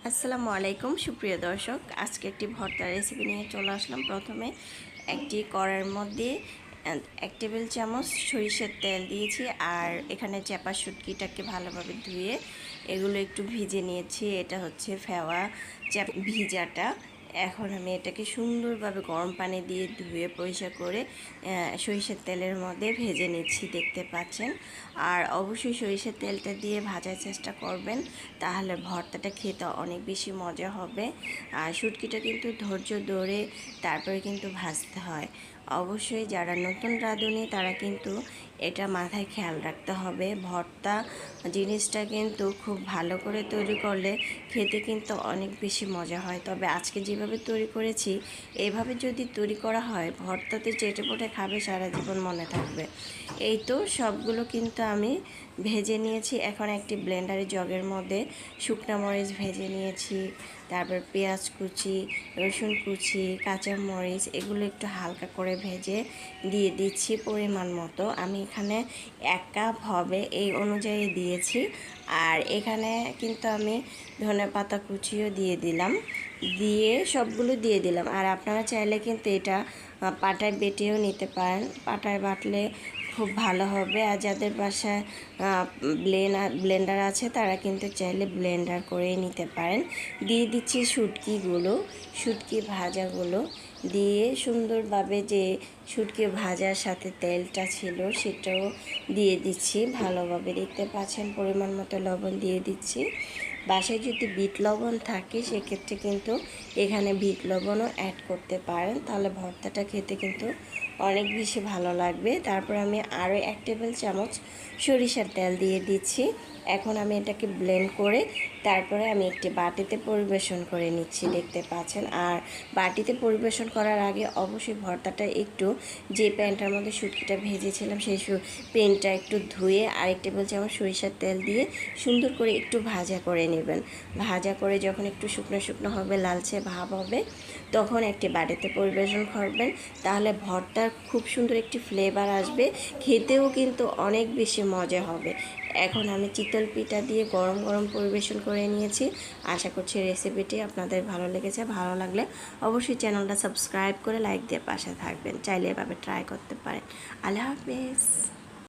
আসসালামু আলাইকুম সুপ্রিয় দর্শক, আজকে একটি ভর্তার রেসিপি নিয়ে চলে আসলাম। প্রথমে একটি কড়াইয়ের মধ্যে 1 টেবিল চামচ সরিষার তেল দিয়েছি, আর এখানে চাপা শুটকিটাকে ভালোভাবে ধুয়ে এগুলো একটু ভিজে নিয়েছি। এটা হচ্ছে ফেওয়া ভিজাটা। এখন আমি এটাকে সুন্দরভাবে গরম পানি দিয়ে ধুয়ে পরিষ্কার করে সরিষার তেলের মধ্যে ভেজে নিচ্ছি, দেখতে পাচ্ছেন। আর অবশ্যই সরিষার তেলটা দিয়ে ভাজার চেষ্টা করবেন, তাহলে ভর্তাটা খেতে অনেক বেশি মজা হবে। আর শুটকিটা কিন্তু ধৈর্য ধরে তারপরে কিন্তু ভাজতে হয়। অবশ্যই যারা নতুন রাঁধুনি তারা কিন্তু এটা মাথায় খেয়াল রাখতে হবে। ভর্তা জিনিসটা কিন্তু খুব ভালো করে তৈরি করলে খেতে কিন্তু অনেক বেশি মজা হয়। তবে আজকে যেভাবে তৈরি করেছি, এইভাবে যদি তৈরি করা হয়, ভর্তাতে চেটে পুটে খাবে, সারা জীবন মনে থাকবে। এই তো সবগুলো কিন্তু আমি ভেজে নিয়েছি। এখন একটি ব্লেন্ডারে জগের মধ্যে শুকনো মরিচ ভেজে নিয়েছি, তারপর পেঁয়াজ কুচি, রসুন কুচি, কাঁচা মরিচ এগুলো একটু হালকা করে ভেজে দিয়ে দিচ্ছি পরিমাণ মতো। আমি এখানে 1 কাপ হবে এই অনুযায়ী দিয়েছি। আর এখানে কিন্তু আমি ধনেপাতা কুচিও দিয়ে দিলাম, দিয়ে সবগুলো দিয়ে দিলাম। আর আপনারা চাইলে কিন্তু এটা পাটায় বেটেও নিতে পারেন, পাটায় বাটলে খুব ভালো হবে। আর যাদের বাসায় ব্লেন্ডার আছে তারা কিন্তু চাইলে ব্লেন্ডার করে নিতে পারেন। দিয়ে দিচ্ছি শুটকি ভাজাগুলো দিয়ে সুন্দরভাবে, যে শুটকি ভাজার সাথে তেলটা ছিল সেটাও দিয়ে দিচ্ছি ভালোভাবে। দেখতে পাচ্ছেন পরিমাণ মতো লবণ দিয়ে দিচ্ছি। বাসায় যদি বিট লবণ থাকে সেক্ষেত্রে কিন্তু এখানে বিট লবণও অ্যাড করতে পারেন, তাহলে ভর্তাটা খেতে কিন্তু অনেক বেশি ভালো লাগবে। তারপর আমি আরও 1 টেবিল চামচ সরিষার তেল দিয়ে দিচ্ছি। এখন আমি এটাকে ব্লেন্ড করে তারপরে আমি একটি বাটিতে পরিবেশন করে নিচ্ছি, দেখতে পাচ্ছেন। আর বাটিতে পরিবেশন করার আগে অবশ্যই ভর্তাটা একটু, যে প্যানটার মধ্যে শুটকিটা ভেজেছিলাম সেই প্যানটা একটু ধুয়ে 1 টেবিল চামচ সরিষার তেল দিয়ে সুন্দর করে একটু ভাজা করে নেবেন। ভাজা করে যখন একটু শুকনো শুকনো হবে, লালচে ভাব হবে, তখন একটি বাটিতে পরিবেশন করবেন। তাহলে ভর্তার খুব সুন্দর একটি ফ্লেভার আসবে, খেতেও কিন্তু অনেক বেশি মজা হবে। এখন আমি চিতল পিঠা দিয়ে গরম গরম পরিবেশন করে নিয়েছি। আশা করছি রেসিপিটি আপনাদের ভালো লেগেছে। ভালো লাগলে অবশ্যই চ্যানেলটা সাবস্ক্রাইব করে লাইক দিয়ে পাশে থাকবেন। চাইলে এভাবে ট্রাই করতে পারেন। আল্লাহ হাফেজ।